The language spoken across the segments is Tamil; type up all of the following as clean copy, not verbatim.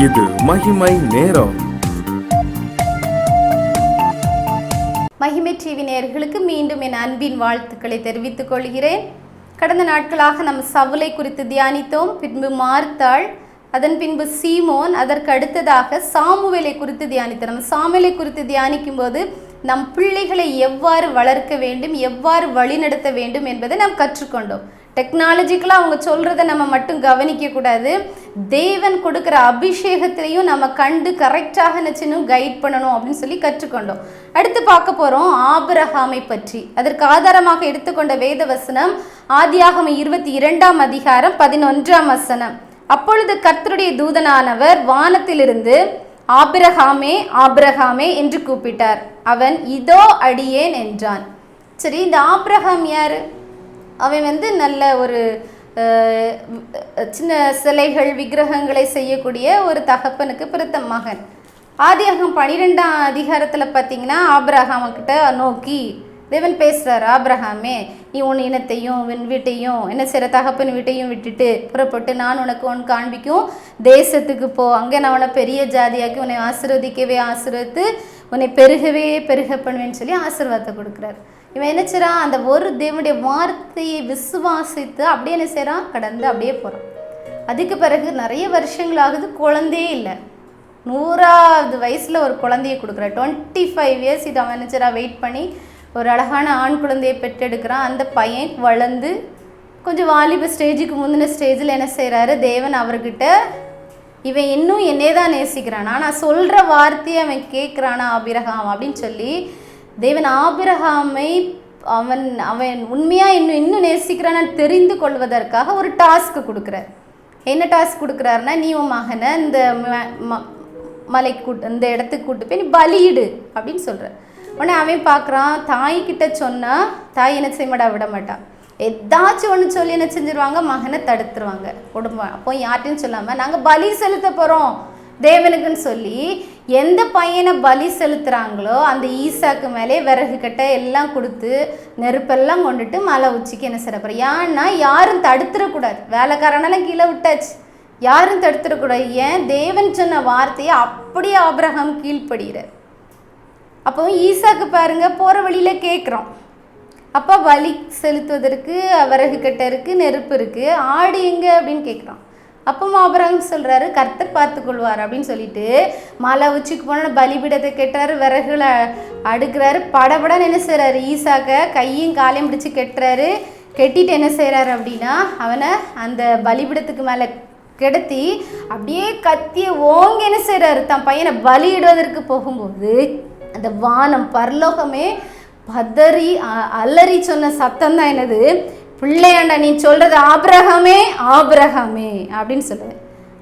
இது மகிமை நேரம். மகிமை டிவி நேயர்களுக்கு மீண்டும் என் அன்பின் வாழ்த்துக்களை தெரிவித்துக் கொள்கிறேன். கடந்த நாட்களாக நாம் சவுலை குறித்து தியானித்தோம். பின்பு மார்த்தாள், அதன் பின்பு சீமோன், அதற்கு அடுத்ததாக சாமுவேலை குறித்து தியானித்தோம். நம்ம சாமுவேலை குறித்து தியானிக்கும் போது நம் பிள்ளைகளை எவ்வாறு வளர்க்க வேண்டும், எவ்வாறு வழிநடத்த வேண்டும் என்பதை நாம் கற்றுக்கொண்டோம். டெக்னாலஜிக்கலாக அவங்க சொல்கிறத நம்ம மட்டும் கவனிக்கக்கூடாது. தேவன் கொடுக்குற அபிஷேகத்திலையும் நம்ம கண்டு கரெக்டாக நினச்சினும் கைட் பண்ணணும் அப்படின்னு சொல்லி கற்றுக்கொண்டோம். அடுத்து பார்க்க போகிறோம் ஆபிரகாமை பற்றி. அதற்கு ஆதாரமாக எடுத்துக்கொண்ட வேத வசனம் ஆதியாகமம் 22ஆம் அதிகாரம் 11ஆம் வசனம். அப்பொழுது கர்த்தருடைய தூதனானவர் வானத்திலிருந்து ஆபிரகாமே ஆபிரகாமே என்று கூப்பிட்டார். அவன் இதோ அடியேன் என்றான். சரி, இந்த ஆபிரகாம் யார்? அவன் நல்ல ஒரு சின்ன சிலைகள் விக்கிரகங்களை செய்யக்கூடிய ஒரு தகப்பனுக்கு பிறந்த மகன். ஆதியாகமம் 12ஆம் அதிகாரத்தில் பார்த்தீங்கன்னா ஆபிரகாம்கிட்ட நோக்கி தேவன் பேசுகிறார். ஆபிரகாமே, நீ உன் இனத்தையும் உன் வீட்டையும் என்ன செய்கிற தகப்பன் வீட்டையும் விட்டுட்டு புறப்பட்டு நான் உனக்கு காண்பிக்கும் தேசத்துக்கு போ. அங்கே நான் உன்னை பெரிய ஜாதியாக்கி உன்னை ஆசீர்வதிக்கவே ஆசீர்வதித்து உன்னை பெருகவே பெருக பண்ணுவேன்னு சொல்லி ஆசீர்வாதத்தை கொடுக்குறார். இவன் என்ன செய்கிறான்? அந்த ஒரு தேவனுடைய வார்த்தையை விசுவாசித்து அப்படியே என்ன செய்கிறான்? கடந்து அப்படியே போகிறான். அதுக்கு பிறகு நிறைய வருஷங்கள் ஆகுது, குழந்தையே இல்லை. 100வது வயசில் ஒரு குழந்தையை கொடுக்குறான். 25 இயர்ஸ் இது அவன் என்ன செய்கிறான்? வெயிட் பண்ணி ஒரு அழகான ஆண் குழந்தையை பெற்றெடுக்கிறான். அந்த பையன் வளர்ந்து கொஞ்சம் வாலிப ஸ்டேஜுக்கு முந்தின ஸ்டேஜில் என்ன செய்கிறாரு? தேவன் அவர்கிட்ட இவன் இன்னும் என்னே தான் நேசிக்கிறானா, நான் சொல்கிற வார்த்தையை அவன் கேட்குறானா ஆபிரகாம் அப்படின்னு சொல்லி தேவன் ஆபிரகாமை அவன் உண்மையாக இன்னும் நேசிக்கிறான்னு தெரிந்து கொள்வதற்காக ஒரு டாஸ்க்கு கொடுக்குறார். என்ன டாஸ்க் கொடுக்குறாருன்னா, நீ உன் மகனை இந்த மலைக்கு இந்த இடத்துக்கு கூட்டு போய் நீ பலியிடு அப்படின்னு சொல்கிறார். உடனே அவன் பார்க்குறான், தாய்கிட்ட சொன்னால் தாய் என்ன செய்ய மாட்டா, விட மாட்டான். ஏதாச்சும் ஒன்று சொல்லி என்ன செஞ்சிருவாங்க? மகனை தடுத்துருவாங்க குடும்பம். அப்போ யார்ட்டையும் சொல்லாமல் நாங்கள் பலி செலுத்த போகிறோம் தேவனுக்குன்னு சொல்லி எந்த பையனை பலி செலுத்துகிறாங்களோ அந்த ஈசாக்கு மேலே விறகு கட்டை எல்லாம் கொடுத்து நெருப்பெல்லாம் கொண்டுட்டு மலை உச்சிக்கு என்ன செய்யப்போ. ஏன்னா யாரும் தடுத்துடக்கூடாது. வேலைக்காரனெல்லாம் கீழே விட்டாச்சு, யாரும் தடுத்துடக்கூடாது. ஏன்? தேவன் சொன்ன வார்த்தையை அப்படியே ஆபிரகாம் கீழ்ப்படுகிறார். அப்போ ஈசாக்கு பாருங்க, போகிற வழியில் கேட்குறோம். அப்போ பலி செலுத்துவதற்கு விறகு கட்டை இருக்குது, நெருப்பு இருக்குது, ஆடு எங்கே அப்படின்னு கேட்குறான். அப்போ ஆபிரகாம் சொல்கிறாரு, கர்த்தர் பார்த்துக்கொள்வார் அப்படின்னு சொல்லிட்டு மலை உச்சிக்கு போனால் பலிபீடத்தை கெட்டுறாரு, விறகுல அடுக்கிறாரு. படபடன்னு என்ன செய்கிறாரு? ஈசாக்க கையும் காலையும் பிடிச்சி கெட்டுறாரு. கெட்டிட்டு என்ன செய்கிறாரு அப்படின்னா அவனை அந்த பலிபீடத்துக்கு மேலே கிடத்தி அப்படியே கத்திய ஓங்க என்ன செய்கிறாரு? தன் பையனை பலியிடுவதற்கு போகும்போது அந்த வானம் பரலோகமே பதறி அலறி சொன்ன சத்தம் தான் என்னது? பிள்ளையாண்டா நீ சொல்கிறது ஆபிரகாமே ஆபிரகாமே அப்படின்னு சொல்லுது.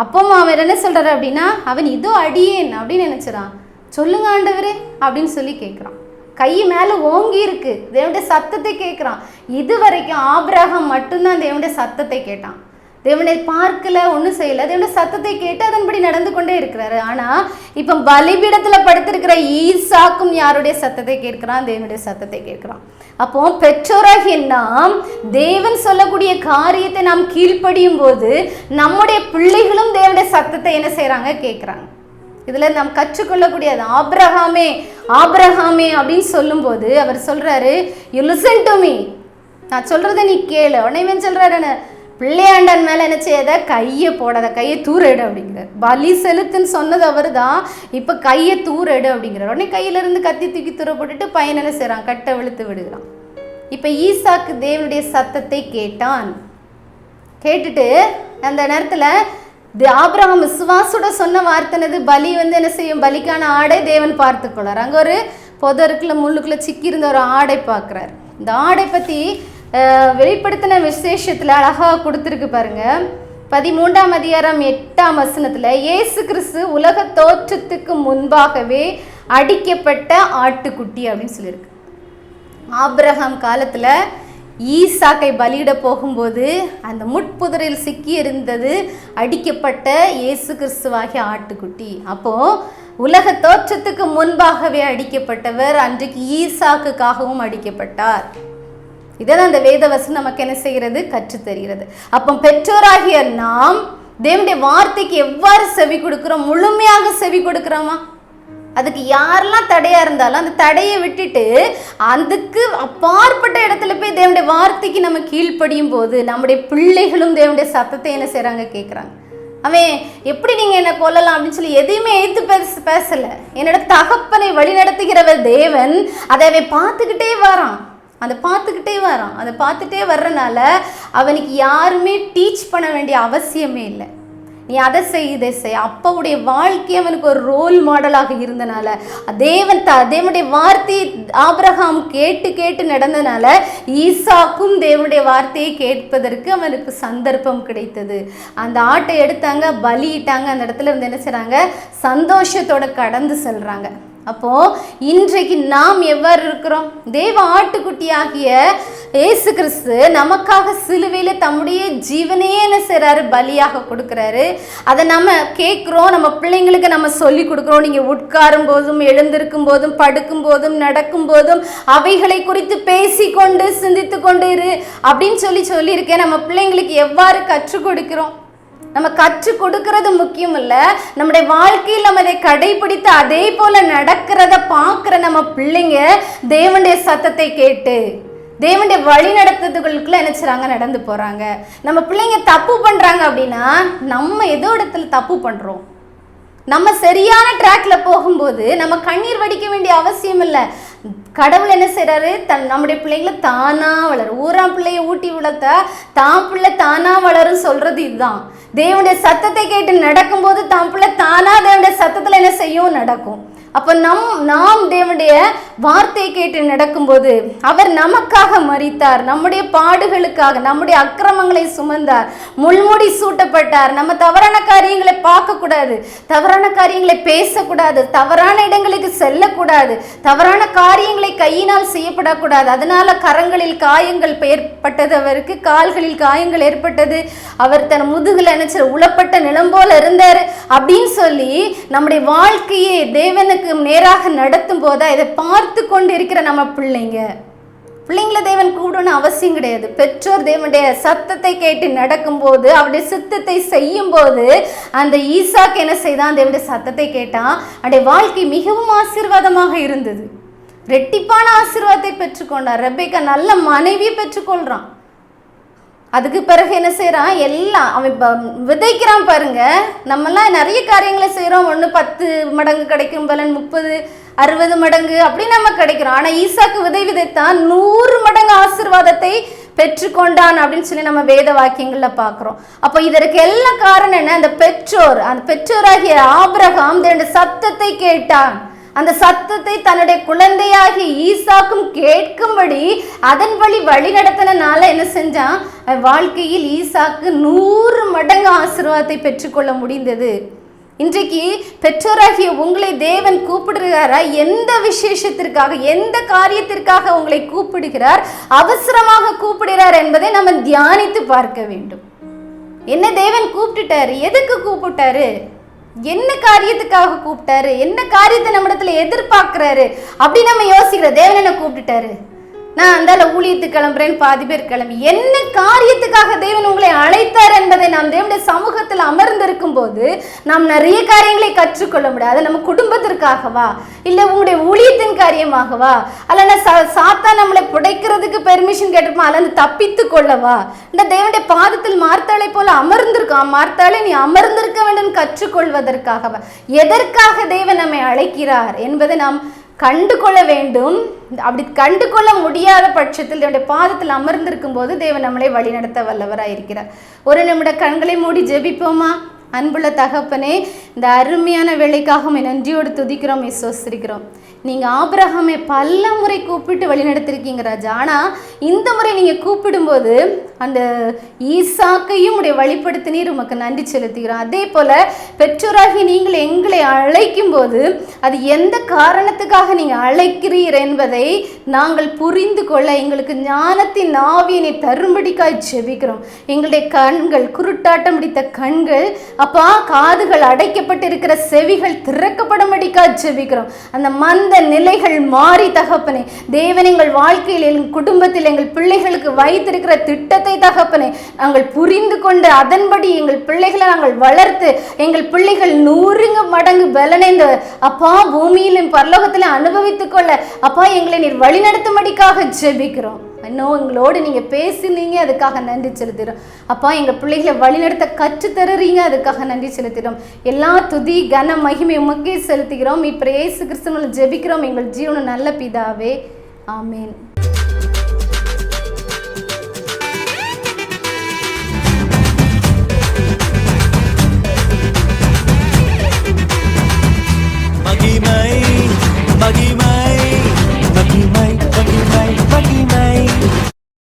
அப்பவும் அவன் என்ன சொல்கிறாரு அப்படின்னா, அவன் இதோ அடியேன் அப்படின்னு நினச்சிடான். சொல்லுங்க ஆண்டவரே அப்படின்னு சொல்லி கேட்குறான். கை மேலே ஓங்கி இருக்கு, தேவனுடைய சத்தத்தை கேட்குறான். இது வரைக்கும் ஆபிரகாம் மட்டும்தான் தேவனுடைய சத்தத்தை கேட்டான். தேவனை பார்க்கல, ஒன்றும் செய்யலை, தேவனுடைய சத்தத்தை கேட்டு அதன்படி நடந்து கொண்டே இருக்கிறாரு. ஆனால் இப்போ பலிபீடத்தில் படுத்திருக்கிற ஈசாக்கும் யாருடைய சத்தத்தை கேட்கிறான்? தேவனுடைய சத்தத்தை கேட்குறான். அப்போ பெற்றோராகிய நாம் தேவன் சொல்லக்கூடிய காரியத்தை நாம் கீழ்ப்படியும் போது நம்முடைய பிள்ளைகளும் தேவனுடைய சத்தத்தை என்ன செய்கிறாங்க? கேட்குறாங்க. இதில் நாம் கற்றுக்கொள்ளக்கூடியது ஆபிரகாமே ஆபிரகாமே அப்படின்னு சொல்லும்போது அவர் சொல்கிறாரு, யூ லிசன் டு மீ, நான் சொல்கிறத நீ கேளு. உடனே இவன் சொல்கிறாரு, பிள்ளையாண்டன் மேலே என்ன செய்யாத, கையை போடாத, கையை தூரெடு அப்படிங்கிறார். பலி செலுத்துன்னு சொன்னது அவர் தான், இப்போ கையை தூரெடு அப்படிங்கிறார். உடனே கையிலேருந்து கத்தி தூக்கி தூர போட்டுட்டு பையன் என்ன செய்கிறான்? கட்டை வெளுத்து விடுகிறான். இப்போ ஈசாக்கு தேவனுடைய சத்தத்தை கேட்டான். கேட்டுட்டு அந்த நேரத்தில் ஆபிரகாம் விசுவாசோட சொன்ன வார்த்தைனது பலி என்ன செய்யும்? பலிக்கான ஆடை தேவன் பார்த்துக்கொள்ளார். அங்கே ஒரு பொதருக்குள்ள முள்ளுக்குள்ளே சிக்கியிருந்த ஒரு ஆடை பார்க்குறார். இந்த ஆடை பற்றி வெளிப்படுத்தின விசேஷத்தில் அழகாக கொடுத்துருக்கு பாருங்க. 13ஆம் அதிகாரம் 8ஆம் வசனத்தில் இயேசு கிறிஸ்து உலக தோற்றத்துக்கு முன்பாகவே அடிக்கப்பட்ட ஆட்டுக்குட்டி அப்படின்னு சொல்லியிருக்கு. ஆபிரகாம் காலத்தில் ஈசாக்கை பலியிட போகும்போது அந்த முட்புதரில் சிக்கி இருந்தது அடிக்கப்பட்ட இயேசு கிறிஸ்துவாகிய ஆட்டுக்குட்டி. அப்போது உலக தோற்றத்துக்கு முன்பாகவே அடிக்கப்பட்டவர் அன்றைக்கு ஈசாக்குக்காகவும் அடிக்கப்பட்டார். இதை அந்த வேதவசனம் நமக்கு என்ன செய்கிறது? கற்றுத்தருகிறது. அப்போ பெற்றோராகிய நாம் தேவனுடைய வார்த்தைக்கு எவ்வாறு செவி கொடுக்குறோம்? முழுமையாக செவி கொடுக்குறோமா? அதுக்கு யாரெல்லாம் தடையாக இருந்தாலும் அந்த தடையை விட்டுட்டு அதுக்கு அப்பாற்பட்ட இடத்துல போய் தேவனுடைய வார்த்தைக்கு நம்ம கீழ்ப்படியும் போது நம்முடைய பிள்ளைகளும் தேவனுடைய சத்தத்தை என்ன செய்கிறாங்க, கேட்குறாங்க. அவன் எப்படி நீங்கள் என்னை கொல்லலாம் அப்படின்னு சொல்லி எதையுமே எதிர்த்து பேசலை. என்னோட தகப்பனை வழி நடத்துகிறவர் தேவன். அதை அவன் பார்த்துக்கிட்டே வரான். அதை பார்த்துட்டே வர்றனால அவனுக்கு யாருமே டீச் பண்ண வேண்டிய அவசியமே இல்லை. நீ அதை செய், இதை செய். அப்பாவுடைய வாழ்க்கை அவனுக்கு ஒரு ரோல் மாடலாக இருந்தனால தேவனுடைய வார்த்தையை ஆபிரகாம் கேட்டு நடந்தனால ஈசாக்கும் தேவனுடைய வார்த்தையை கேட்பதற்கு அவனுக்கு சந்தர்ப்பம் கிடைத்தது. அந்த ஆட்டை எடுத்தாங்க, பலியிட்டாங்க. அந்த இடத்துல இருந்து என்ன செய்றாங்க, சந்தோஷத்தோட கடந்து செல்றாங்க. அப்போ இன்றைக்கு நாம் எவ்வாறு இருக்கிறோம்? தேவ ஆட்டுக்குட்டியாகிய இயேசு கிறிஸ்து நமக்காக சிலுவையில் தம்முடைய ஜீவனையே என்ன செய்றாரு, பலியாக கொடுக்குறாரு. அதை நம்ம கேட்குறோம், நம்ம பிள்ளைங்களுக்கு நம்ம சொல்லி கொடுக்குறோம். நீங்கள் உட்காரும் போதும், எழுந்திருக்கும் போதும், படுக்கும் போதும், நடக்கும் போதும் அவைகளை குறித்து பேசிக்கொண்டு சிந்தித்து கொண்டு இரு அப்படின்னு சொல்லியிருக்கேன். நம்ம பிள்ளைங்களுக்கு எவ்வாறு கற்றுக் கொடுக்கிறோம்? நம்ம கற்றுக் கொடுக்கறது முக்கியம் இல்லை, நம்முடைய வாழ்க்கையில் நம்ம அதை கடைபிடித்து அதே போல நடக்கிறத பார்க்குற நம்ம பிள்ளைங்க தேவனுடைய சத்தத்தை கேட்டு தேவனுடைய வழி நடத்துறதுக்குள்ள என்ன செய்றாங்க, நடந்து போகிறாங்க. நம்ம பிள்ளைங்க தப்பு பண்ணுறாங்க அப்படின்னா நம்ம ஏதோ இடத்துல தப்பு பண்ணுறோம். நம்ம சரியான ட்ராக்ல போகும்போது நம்ம கண்ணீர் வடிக்க வேண்டிய அவசியம் இல்லை. கடவுள் என்ன செய்கிறாரு, நம்முடைய பிள்ளைங்களை தானா வளரும். ஊராம் பிள்ளையை ஊட்டி வளர்த்தா தான் பிள்ளை தானா வளரும் சொல்றது இதுதான். தேவனுடைய சத்தத்தை கேட்டு நடக்கும்போது தான் பிள்ளை தானா தேவனுடைய சத்தத்தில் என்ன செய்யும், நடக்கும். அப்போ நாம் தேவனுடைய வார்த்தையை கேட்டு நடக்கும்போது அவர் நமக்காக மரித்தார், நம்முடைய பாடுகளுக்காக, நம்முடைய அக்கிரமங்களை சுமந்தார், முள்முடி சூட்டப்பட்டார். நம்ம தவறான காரியங்களை பார்க்கக்கூடாது, தவறான காரியங்களை பேசக்கூடாது, தவறான இடங்களுக்கு செல்லக்கூடாது, தவறான காரியங்களை கையினால் செய்யப்படக்கூடாது. அதனால கரங்களில் காயங்கள் ஏற்பட்டது, அவருக்கு கால்களில் காயங்கள் ஏற்பட்டது, அவர் தன் முதுகில் நினைச்ச உளப்பட்ட நிலம் போல இருந்தார் அப்படின்னு சொல்லி நம்முடைய வாழ்க்கையை தேவனுக்கு நேராக நடத்தும் போது இதை பார்த்து கொண்டு இருக்கிற நம்ம பிள்ளைங்களை தேவன் கூடணும் அவசியம் கிடையாது. பெற்றோர் தேவனுடைய சத்தத்தை கேட்டு நடக்கும்போது, அவருடைய சித்தத்தை செய்யும் போது அந்த ஈசாக்கு என்ன செய்தான், தேவனுடைய சத்தத்தை கேட்டான். அவருடைய வாழ்க்கை மிகவும் ஆசீர்வாதமாக இருந்தது. ரெட்டிப்பான ஆசீர்வாதத்தை பெற்றுக்கொண்டார். ரெபேக்கா நல்ல மனைவியை பெற்றுக்கொள்றான். அதுக்கு பிறகு என்ன செய்கிறான், எல்லாம் அவன் விதைக்கிறான். பாருங்க, நம்மெல்லாம் நிறைய காரியங்களை செய்கிறோம். 10 மடங்கு கிடைக்கும் பலன், 30 60 மடங்கு அப்படி நம்ம கிடைக்கிறோம். ஆனால் ஈசாக்கு விதைத்தான் 100 மடங்கு ஆசீர்வாதத்தை பெற்றுக்கொண்டான் அப்படின்னு சொல்லி நம்ம வேத வாக்கியங்களில் பார்க்குறோம். அப்போ இதற்கு எல்லாம் காரணம் என்ன, அந்த பெற்றோராகிய ஆபிரகாம் தன்னுடைய சத்தத்தை கேட்டான். அந்த சத்தத்தை தன்னுடைய குழந்தையாகிய ஈசாக்கும் கேட்கும்படி அதன் வழி நடத்தினால என்ன செஞ்சான், வாழ்க்கையில் ஈசாக்கு 100 மடங்கு ஆசீர்வாதத்தை பெற்றுக்கொள்ள முடிந்தது. இன்றைக்கு பெற்றோராகிய உங்களை தேவன் கூப்பிடுகிறாரா? எந்த விசேஷத்திற்காக, எந்த காரியத்திற்காக உங்களை கூப்பிடுகிறார், அவசரமாக கூப்பிடுகிறார் என்பதை நம்ம தியானித்து பார்க்க வேண்டும். என்ன தேவன் கூப்பிட்டுட்டாரு, எதுக்கு கூப்பிட்டாரு, என்ன காரியத்துக்காக கூப்பிட்டாரு, என்ன காரியத்தை நம்ம இடத்துல எதிர்பார்க்கிறாரு அப்படி நம்ம யோசிக்கிற. தேவன் என்ன கூப்பிட்டுட்டாரு, நான் அந்தால ஊழியத்துக்கு கிளம்புறேன், பாதி பேர் கிளம்பி என்ன காரியத்துக்காக தேவன் உங்களை அழைத்தார் என்பதை நாம் தேவனுடைய சமூகத்தில் அமர்ந்திருக்கும் போது நாம் நிறைய காரியங்களை கற்றுக்கொள்ள முடியாது. அது நம்ம குடும்பத்திற்காகவா, இல்லை உங்களுடைய ஊழியத்தின் காரியமாகவா, அல்லனா சாத்தா நம்மளை புடைக்கிறதுக்கு பெர்மிஷன் கேட்டிருப்போம், அல்லது தப்பித்து கொள்ளவா, இந்த தேவனுடைய பாதத்தில் மார்த்தாளை போல அமர்ந்திருக்கோம். மார்த்தாளை நீ அமர்ந்திருக்க வேண்டும் கற்றுக்கொள்வதற்காகவா, எதற்காக தேவன் நம்மை அழைக்கிறார் என்பதை நாம் கண்டு கொள்ள வேண்டும். அப்படி கண்டு கொள்ள முடியாத பட்சத்தில் தேவனுடைய பாதத்தில் அமர்ந்திருக்கும் போது தேவன் நம்மளை வழிநடத்த வல்லவராக இருக்கிறார். ஒரு நிமிட கண்களை மூடி ஜெபிப்போமா? அன்புள்ள தகப்பனே, இந்த அருமையான வேலைக்காக நன்றியோடு துதிக்கிறோம், விசுவாசிக்கிறோம். நீங்கள் ஆபிரகாமை பல முறை கூப்பிட்டு வழி நடத்திருக்கீங்க ராஜா. ஆனால் இந்த முறை நீங்கள் கூப்பிடும்போது அந்த ஈசாக்கையும் உடைய வழிபடுத்தினீர், உமக்கு நன்றி செலுத்துகிறோம். அதே போல் பெற்றோராகி நீங்கள் எங்களை அழைக்கும் போது அது எந்த காரணத்துக்காக நீங்கள் அழைக்கிறீர் என்பதை நாங்கள் புரிந்து கொள்ள எங்களுக்கு ஞானத்தின் ஆவியினை தரும்படிக்காய் ஜெபிக்கிறோம். எங்களுடைய கண்கள், குருட்டாட்டம் பிடித்த கண்கள் அப்பா, காதுகள் அடைக்கப்பட்டிருக்கிற செவிகள் திறக்கப்படும்படிக்காய் ஜெபிக்கிறோம். அந்த மந்த நிலைகள் மாறி தகப்பனே தேவன் எங்கள் வாழ்க்கையில், எங்கள் குடும்பத்தில், எங்கள் பிள்ளைகளுக்கு வைத்திருக்கிற திட்டத்தை இயேசுவே தகப்பனே, நாங்கள் புரிந்து கொண்டு அதன்படி எங்கள் பிள்ளைகளை நாங்கள் வளர்த்து எங்கள் பிள்ளைகள் 100 மடங்கு பலனை இந்த அப்பா பூமியிலும் பரலோகத்திலும் அனுபவித்துக் கொள்ள அப்பா எங்களை நீர் வழிநடத்தும்படிக்காக ஜெபிக்கிறோம். இன்னும் எங்களோடு நீங்கள் பேசினீங்க, அதுக்காக நன்றி செலுத்துகிறோம். அப்பா எங்கள் பிள்ளைகளை வழிநடத்த கற்றுத்தருறீங்க, அதுக்காக நன்றி செலுத்துகிறோம். எல்லா துதி கன மகிமை உமக்கே செலுத்துகிறோம். இப்போ இயேசு கிறிஸ்துவின் ஜெபிக்கிறோம் எங்கள் ஜீவன நல்ல பிதாவே, ஆமேன்.